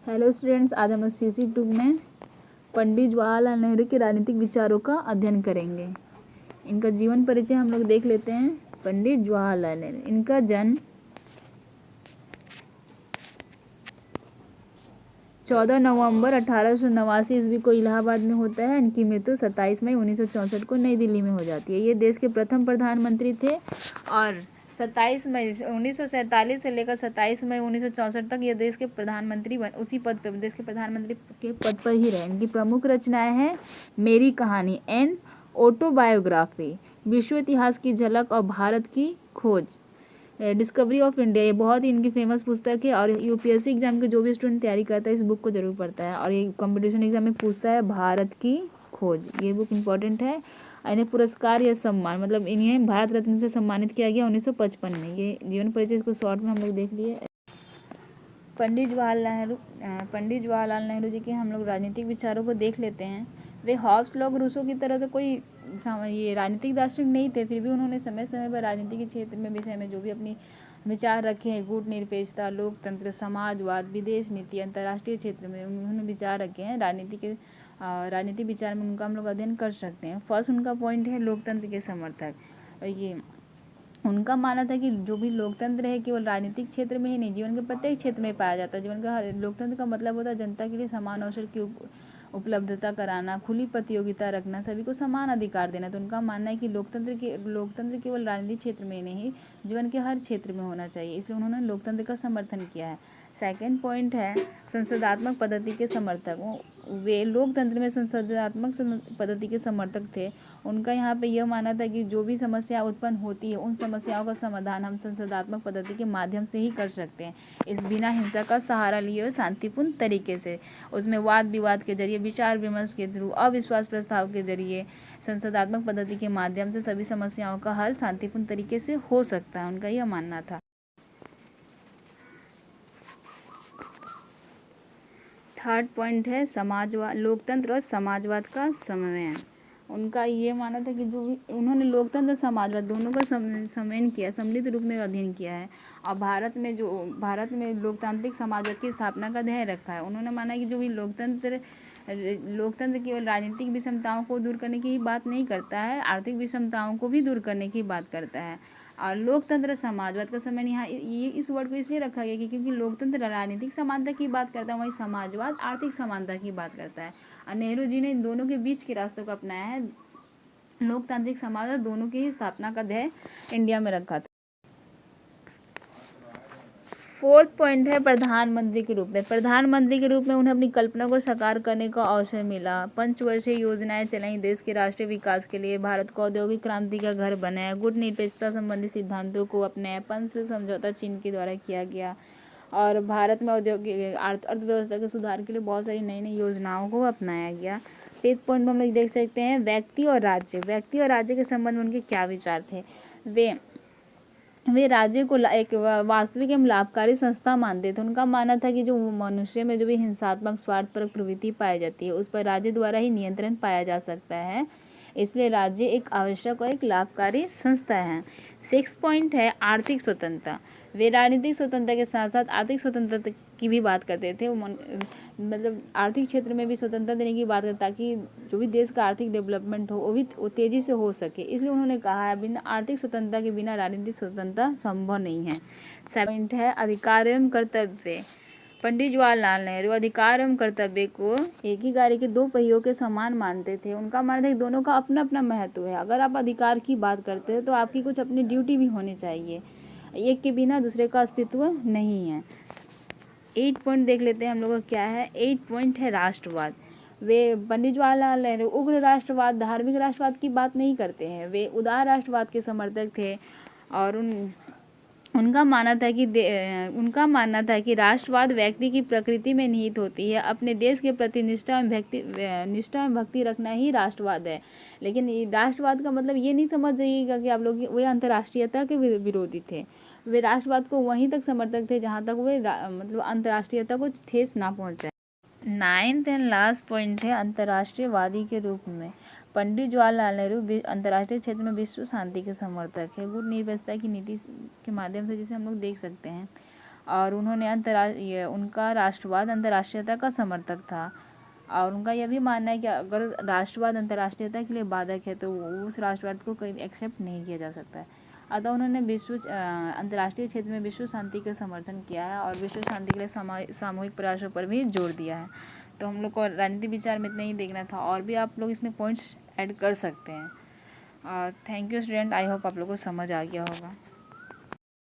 Hello students, आज हम लोग CC2 में पंडित जवाहरलाल नेहरू के राजनीतिक विचारों का अध्ययन करेंगे। इनका जीवन परिचय हम लोग देख लेते हैं। पंडित जवाहरलाल नेहरू, इनका जन्म 14 नवंबर 1889 ईस्वी को इलाहाबाद में होता है। इनकी मृत्यु 27 मई 1964 को नई दिल्ली में हो जाती है। ये देश के प्रथम प्रधानमंत्री थे और 27 मई 1947 से लेकर 27 मई 1964 तक ये देश के प्रधानमंत्री उसी पद पर देश के प्रधानमंत्री के पद पर ही रहे। इनकी प्रमुख रचनाएं हैं मेरी कहानी एंड ऑटोबायोग्राफी, विश्व इतिहास की झलक और भारत की खोज, डिस्कवरी ऑफ इंडिया। ये बहुत ही इनकी फेमस पुस्तक है और UPSC एग्जाम के जो भी स्टूडेंट तैयारी करता है इस बुक को जरूर पढ़ता है। और ये कंपटीशन एग्जाम में पूछता है भारत की खोज। ये बुक इंपॉर्टेंट है। इन्हें पुरस्कार या सम्मान, मतलब इन्हें भारत रत्न से सम्मानित किया गया 1955 में। ये जीवन परिचय इसको शॉर्ट में हम लोग देख लिए। पंडित जवाहरलाल नेहरू जी के हम लोग राजनीतिक विचारों को देख लेते हैं। वे हॉब्स लॉग रूसो की तरह से कोई ये राजनीतिक दार्शनिक नहीं थे, फिर भी उन्होंने समय समय पर राजनीति के क्षेत्र में विषय में जो भी अपनी विचार रखे हैं, गुटनिरपेक्षता, लोकतंत्र, समाजवाद, विदेश नीति, अंतर्राष्ट्रीय क्षेत्र में उन्होंने विचार रखे हैं। राजनीति विचार में उनका हम लोग अध्ययन कर सकते हैं। फर्स्ट उनका पॉइंट है लोकतंत्र के समर्थक। ये उनका मानना था कि जो भी लोकतंत्र है केवल राजनीतिक क्षेत्र में ही नहीं, जीवन के प्रत्येक क्षेत्र में पाया जाता है। जीवन का लोकतंत्र का मतलब होता है जनता के लिए समान अवसर की उपलब्धता कराना, खुली प्रतियोगिता रखना, सभी को समान अधिकार देना। तो उनका मानना है कि लोकतंत्र केवल राजनीतिक क्षेत्र में नहीं, जीवन के हर क्षेत्र में होना चाहिए, इसलिए उन्होंने लोकतंत्र का समर्थन किया है। सेकेंड पॉइंट है संसदात्मक पद्धति के समर्थक। वे लोकतंत्र में संसदात्मक पद्धति के समर्थक थे। उनका यहाँ पे यह मानना था कि जो भी समस्या उत्पन्न होती है उन समस्याओं का समाधान हम संसदात्मक पद्धति के माध्यम से ही कर सकते हैं, इस बिना हिंसा का सहारा लिए हुए शांतिपूर्ण तरीके से। उसमें वाद विवाद के जरिए, विचार विमर्श के थ्रू, अविश्वास प्रस्ताव के जरिए, संसदात्मक पद्धति के माध्यम से सभी समस्याओं का हल शांतिपूर्ण तरीके से हो सकता है, उनका यह मानना था। थर्ड पॉइंट है समाजवाद, लोकतंत्र और समाजवाद का समन्वय। उनका ये मानना था कि जो भी उन्होंने लोकतंत्र समाजवाद दोनों का समन्वय किया, सम्मिलित रूप में अध्ययन किया है। और भारत में लोकतांत्रिक समाजवाद की स्थापना का ध्येय रखा है। उन्होंने माना कि जो भी लोकतंत्र केवल राजनीतिक विषमताओं को दूर करने की ही बात नहीं करता है, आर्थिक विषमताओं को भी दूर करने की बात करता है। और लोकतंत्र समाजवाद का समय यहाँ ये इस वर्ड को इसलिए रखा गया कि क्योंकि लोकतंत्र राजनीतिक समानता की बात करता है, वहीं समाजवाद आर्थिक समानता की बात करता है। और नेहरू जी ने इन दोनों के बीच के रास्तों को अपनाया है। लोकतांत्रिक समाजवाद दोनों की ही स्थापना का ध्येय इंडिया में रखा था। फोर्थ पॉइंट है प्रधानमंत्री के रूप में। प्रधानमंत्री के रूप में उन्हें अपनी कल्पना को साकार करने का अवसर मिला। पंचवर्षीय योजनाएं चलाई देश के राष्ट्रीय विकास के लिए, भारत को औद्योगिक क्रांति का घर बनाया, गुटनिरपेक्षता संबंधी सिद्धांतों को अपनाया, पंच समझौता चीन के द्वारा किया गया और भारत में औद्योगिक अर्थव्यवस्था के सुधार के लिए बहुत सारी नई नई योजनाओं को अपनाया गया। फिफ्थ पॉइंट में हम लोग देख सकते हैं व्यक्ति और राज्य के संबंध में उनके क्या विचार थे। वे राज्य को एक वास्तविक एवं लाभकारी संस्था मानते थे। उनका मानना था कि जो मनुष्य में जो भी हिंसात्मक स्वार्थपरक प्रवृत्ति पाई जाती है उस पर राज्य द्वारा ही नियंत्रण पाया जा सकता है, इसलिए राज्य एक आवश्यक और एक लाभकारी संस्था है। 6 पॉइंट है आर्थिक स्वतंत्रता। वे राजनीतिक स्वतंत्रता के साथ साथ आर्थिक स्वतंत्रता की भी बात करते थे। मतलब आर्थिक क्षेत्र में भी स्वतंत्रता देने की बात करते ताकि जो भी देश का आर्थिक डेवलपमेंट हो वो तेजी से हो सके, इसलिए उन्होंने कहा है बिना आर्थिक स्वतंत्रता के बिना राजनीतिक स्वतंत्रता संभव नहीं है। 7 पॉइंट है अधिकार एवं कर्तव्य। पंडित जवाहरलाल नेहरू अधिकार एवं कर्तव्य को एक ही गाड़ी के दो पहियों के समान मानते थे। उनका मानना था कि दोनों का अपना अपना महत्व है। अगर आप अधिकार की बात करते हो तो आपकी कुछ अपनी ड्यूटी भी होनी चाहिए, एक के बिना दूसरे का अस्तित्व नहीं है। 8 पॉइंट देख लेते हैं हम लोग का क्या है। 8 पॉइंट है राष्ट्रवाद। वे पंडित जवाहरलाल नेहरू उग्र राष्ट्रवाद, धार्मिक राष्ट्रवाद की बात नहीं करते हैं, वे उदार राष्ट्रवाद के समर्थक थे और उनका मानना था कि राष्ट्रवाद व्यक्ति की प्रकृति में निहित होती है। अपने देश के प्रति निष्ठा एवं भक्ति रखना ही राष्ट्रवाद है। लेकिन राष्ट्रवाद का मतलब ये नहीं समझ जाइएगा कि आप लोग वे अंतर्राष्ट्रीयता के विरोधी थे। वे राष्ट्रवाद को वहीं तक समर्थक थे जहाँ तक वे मतलब अंतर्राष्ट्रीयता को ठेस ना पहुँचाए। 9th एंड लास्ट पॉइंट है अंतर्राष्ट्रीयवादी के रूप में। पंडित जवाहरलाल नेहरू अंतर्राष्ट्रीय क्षेत्र में विश्व शांति के समर्थक है, गुटनिरपेक्षता की नीति के माध्यम से, जिसे हम लोग देख सकते हैं। और उन्होंने उनका राष्ट्रवाद अंतर्राष्ट्रीयता का समर्थक था। और उनका यह भी मानना है कि अगर राष्ट्रवाद अंतर्राष्ट्रीयता के लिए बाधक है तो उस राष्ट्रवाद को कहीं एक्सेप्ट नहीं किया जा सकता है। अतः उन्होंने अंतर्राष्ट्रीय क्षेत्र में विश्व शांति का समर्थन किया है और विश्व शांति के लिए सामूहिक प्रयासों पर भी जोर दिया है। तो हम लोग को राजनीति विचार में इतना ही देखना था, और भी आप लोग इसमें पॉइंट्स ऐड कर सकते हैं। Thank you student, I hope आप लोग को समझ आ गया होगा।